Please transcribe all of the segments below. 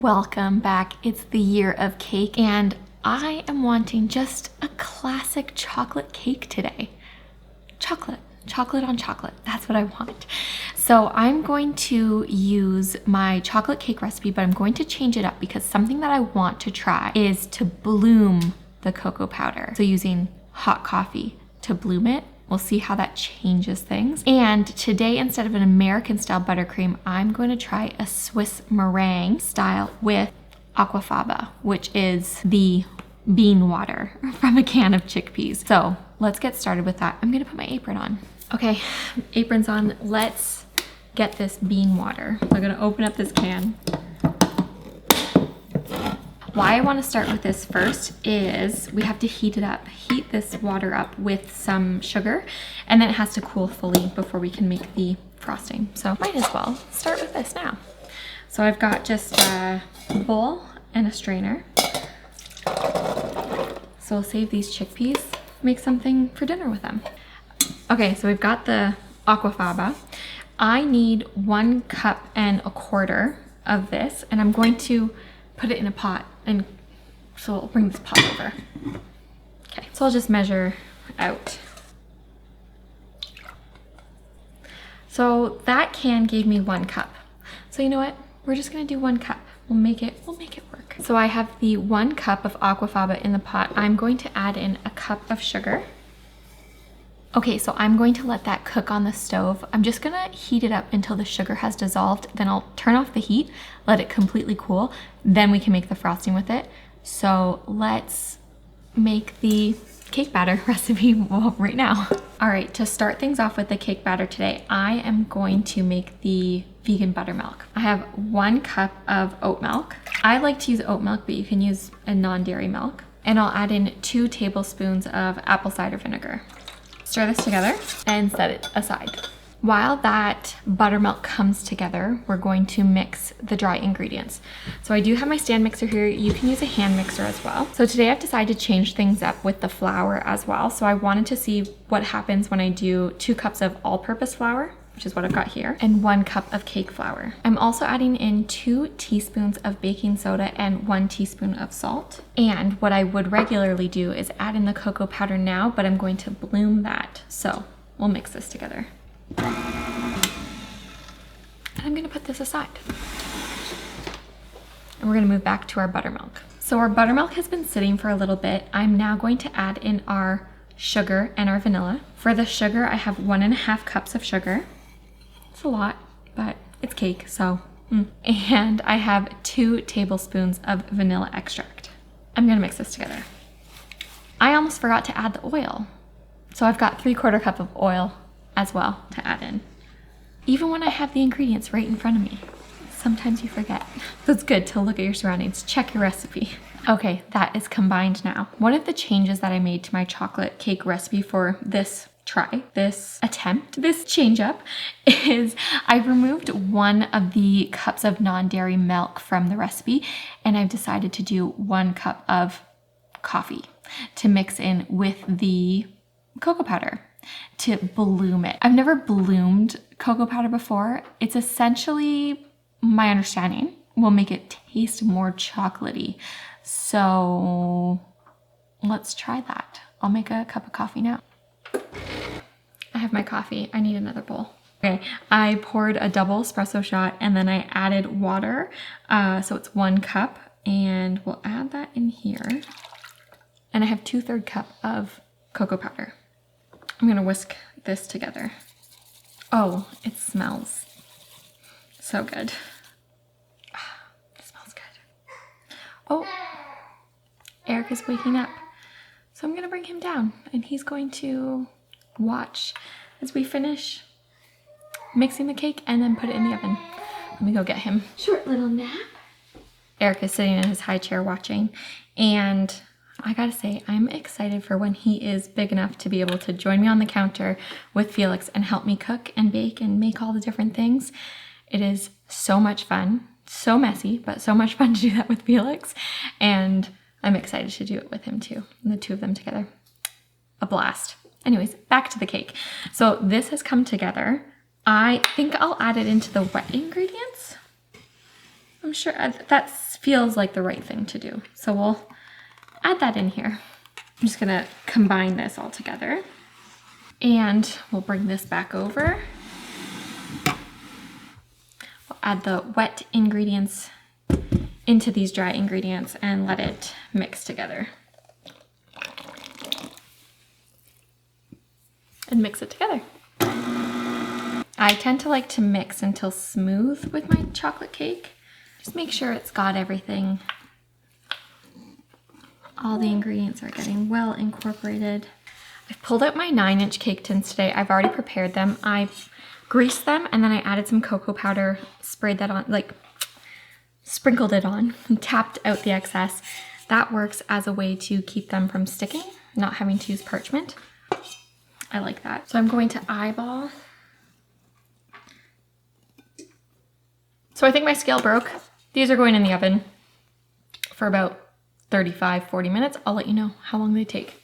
Welcome back. It's the year of cake and I am wanting just a classic chocolate cake today. Chocolate on chocolate. That's what I want. So I'm going to use my chocolate cake recipe, but I'm going to change it up because something that I want to try is to bloom the cocoa powder. So using hot coffee to bloom it. We'll see how that changes things. And today, instead of an American style buttercream, I'm going to try a Swiss meringue style with aquafaba, which is the bean water from a can of chickpeas. So let's get started with that. I'm gonna put my apron on. Okay, apron's on. Let's get this bean water. So I'm gonna open up this can. Why I want to start with this first is we have to heat it up. Heat this water up with some sugar, and then it has to cool fully before we can make the frosting. So might as well start with this now. So I've got just a bowl and a strainer. So we'll save these chickpeas, make something for dinner with them. Okay, so we've got the aquafaba. I need 1 cup and a quarter of this, and I'm going to put it in a pot, and so I'll bring this pot over. Okay, so I'll just measure out. So that can gave me 1 cup. So you know what? We're just gonna do 1 cup. We'll make it work. So I have the 1 cup of aquafaba in the pot. I'm going to add in a cup of sugar. Okay, so I'm going to let that cook on the stove. I'm just gonna heat it up until the sugar has dissolved. Then I'll turn off the heat, let it completely cool. Then we can make the frosting with it. So let's make the cake batter recipe right now. All right, to start things off with the cake batter today, I am going to make the vegan buttermilk. I have 1 cup of oat milk. I like to use oat milk, but you can use a non-dairy milk. And I'll add in 2 tablespoons of apple cider vinegar. Stir this together and set it aside. While that buttermilk comes together, we're going to mix the dry ingredients. So I do have my stand mixer here. You can use a hand mixer as well. So today I've decided to change things up with the flour as well. So I wanted to see what happens when I do 2 cups of all-purpose flour, which is what I've got here, and 1 cup of cake flour. I'm also adding in 2 teaspoons of baking soda and 1 teaspoon of salt. And what I would regularly do is add in the cocoa powder now, but I'm going to bloom that. So we'll mix this together. And I'm gonna put this aside. And we're gonna move back to our buttermilk. So our buttermilk has been sitting for a little bit. I'm now going to add in our sugar and our vanilla. For the sugar, I have 1.5 cups of sugar. It's a lot, but it's cake, so. And I have 2 tablespoons of vanilla extract. I'm gonna mix this together. I almost forgot to add the oil. So I've got 3/4 cup of oil as well to add in. Even when I have the ingredients right in front of me, sometimes you forget. So it's good to look at your surroundings, check your recipe. Okay, that is combined now. One of the changes that I made to my chocolate cake recipe for this attempt, this change up, is I've removed 1 of the cups of non-dairy milk from the recipe, and I've decided to do 1 cup of coffee to mix in with the cocoa powder to bloom it. I've never bloomed cocoa powder before. It's essentially, my understanding, will make it taste more chocolatey. So let's try that. I'll make a cup of coffee now. I have my coffee. I need another bowl. Okay, I poured a double espresso shot and then I added water. So it's 1 cup, and we'll add that in here. And I have 2/3 cup of cocoa powder. I'm gonna whisk this together. Oh, it smells so good. It smells good. Oh, Eric is waking up. So I'm gonna bring him down and he's going to watch as we finish mixing the cake and then put it in the oven. Let me go get him. Short little nap. Eric is sitting in his high chair watching, and I gotta say, I'm excited for when he is big enough to be able to join me on the counter with Felix and help me cook and bake and make all the different things. It is so much fun, so messy, but so much fun to do that with Felix. And I'm excited to do it with him too, and the 2 of them together. A blast. Anyways, back to the cake. So this has come together. I think I'll add it into the wet ingredients. I'm sure that feels like the right thing to do. So we'll add that in here. I'm just gonna combine this all together. And we'll bring this back over. We'll add the wet ingredients into these dry ingredients and let it mix together. And mix it together. I tend to like to mix until smooth with my chocolate cake. Just make sure it's got everything. All the ingredients are getting well incorporated. I've pulled out my 9-inch cake tins today. I've already prepared them. I've greased them and then I added some cocoa powder, sprayed that on, like sprinkled it on, and tapped out the excess. That works as a way to keep them from sticking, not having to use parchment. I like that. So I'm going to eyeball. So I think my scale broke. These are going in the oven for about 35-40 minutes. I'll let you know how long they take.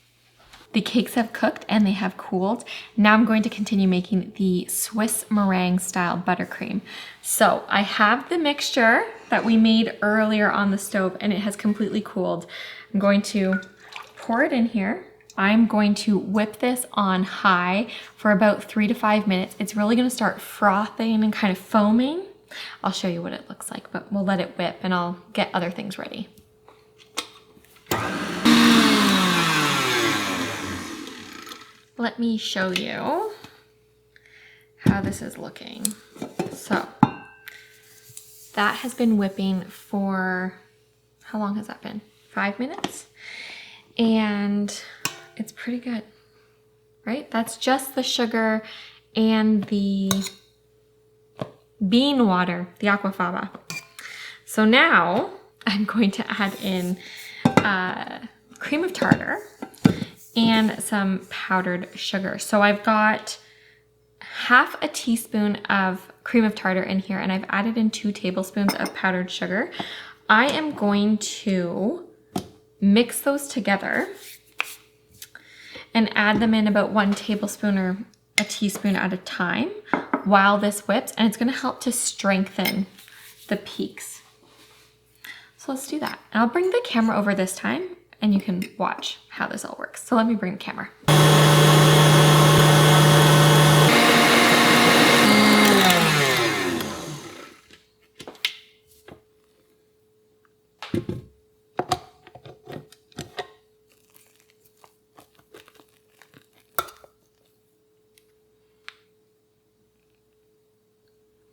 The cakes have cooked and they have cooled. Now I'm going to continue making the Swiss meringue style buttercream. So I have the mixture that we made earlier on the stove and it has completely cooled. I'm going to pour it in here. I'm going to whip this on high for about 3 to 5 minutes. It's really going to start frothing and kind of foaming. I'll show you what it looks like, but we'll let it whip and I'll get other things ready. Let me show you how this is looking. So that has been whipping for, how long has that been? 5 minutes? And it's pretty good, right? That's just the sugar and the bean water, the aquafaba. So now I'm going to add in cream of tartar and some powdered sugar. So I've got half a teaspoon of cream of tartar in here and I've added in 2 tablespoons of powdered sugar. I am going to mix those together and add them in about 1 tablespoon or a teaspoon at a time while this whips, and it's gonna help to strengthen the peaks. So let's do that. And I'll bring the camera over this time and you can watch how this all works. So let me bring the camera.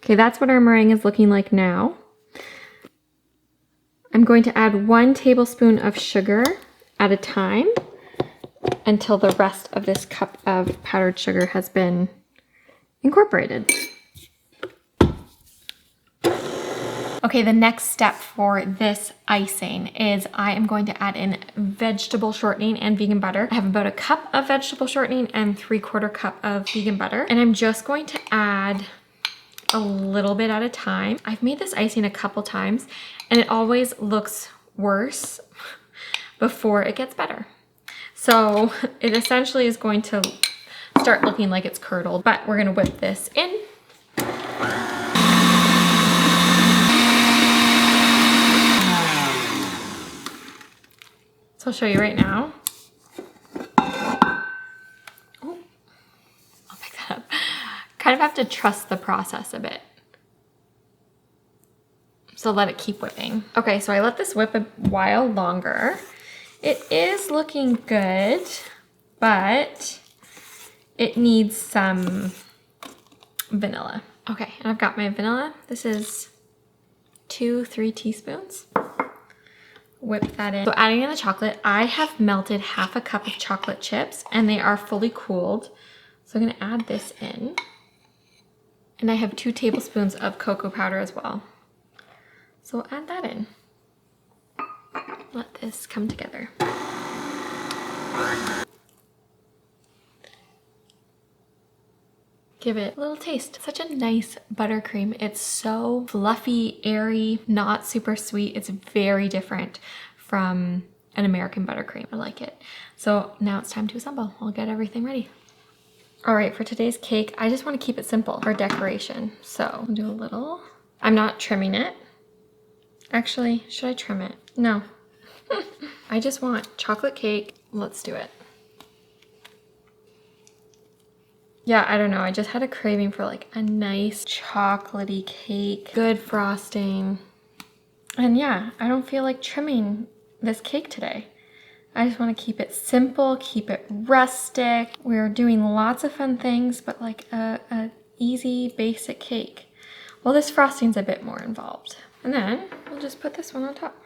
Okay, that's what our meringue is looking like now. I'm going to add 1 tablespoon of sugar at a time until the rest of this cup of powdered sugar has been incorporated. Okay, the next step for this icing is I am going to add in vegetable shortening and vegan butter. I have about a cup of vegetable shortening and 3/4 cup of vegan butter. And I'm just going to add a little bit at a time. I've made this icing a couple times and it always looks worse before it gets better. So it essentially is going to start looking like it's curdled, but we're gonna whip this in. So I'll show you right now. Oh, I'll pick that up. Kind of have to trust the process a bit. So let it keep whipping. Okay, so I let this whip a while longer. It is looking good, but it needs some vanilla. Okay, and I've got my vanilla. This is 2-3 teaspoons. Whip that in. So adding in the chocolate, I have melted half a cup of chocolate chips and they are fully cooled. So I'm gonna add this in. And I have 2 tablespoons of cocoa powder as well. So we'll add that in. Let this come together. Give it a little taste. Such a nice buttercream. It's so fluffy, airy, not super sweet. It's very different from an American buttercream. I like it. So now it's time to assemble. I'll get everything ready. All right, for today's cake, I just want to keep it simple for decoration. So I'll do a little. I'm not trimming it. Actually, should I trim it? No. I just want chocolate cake. Let's do it. Yeah, I don't know. I just had a craving for like a nice chocolatey cake, good frosting. And yeah, I don't feel like trimming this cake today. I just want to keep it simple, keep it rustic. We're doing lots of fun things, but like a easy, basic cake. Well, this frosting's a bit more involved. And then we'll just put this one on top.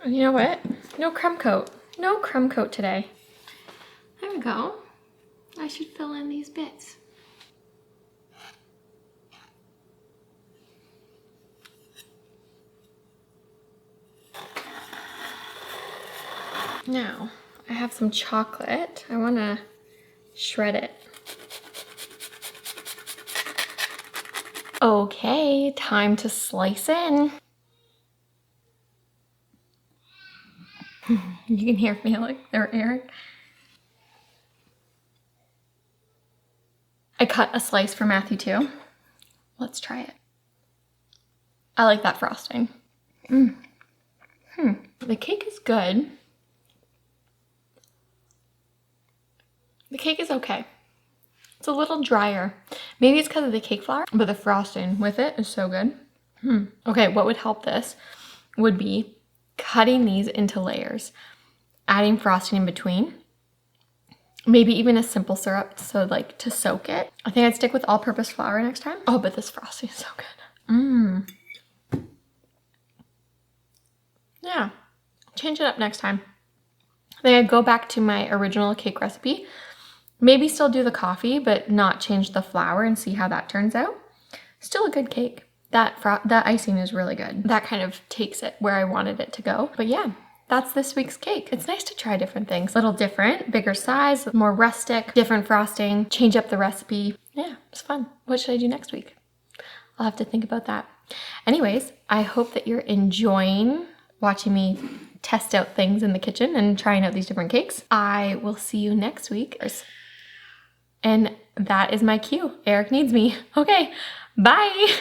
And you know what? No crumb coat. No crumb coat today. There we go. I should fill in these bits. Now, I have some chocolate. I want to shred it. Okay, time to slice in. You can hear Felix or Eric. I cut a slice for Matthew too. Let's try it. I like that frosting. The cake is good. The cake is okay. It's a little drier. Maybe it's because of the cake flour, but the frosting with it is so good. Okay, what would help this would be cutting these into layers, adding frosting in between, maybe even a simple syrup, so like to soak it. I think I'd stick with all-purpose flour next time. Oh, but this frosting is so good. Yeah, change it up next time. I think I'd go back to my original cake recipe. Maybe still do the coffee, but not change the flour and see how that turns out. Still a good cake. That icing is really good. That kind of takes it where I wanted it to go. But yeah, that's this week's cake. It's nice to try different things. A little different, bigger size, more rustic, different frosting, change up the recipe. Yeah, it's fun. What should I do next week? I'll have to think about that. Anyways, I hope that you're enjoying watching me test out things in the kitchen and trying out these different cakes. I will see you next week. And that is my cue. Eric needs me. Okay, bye.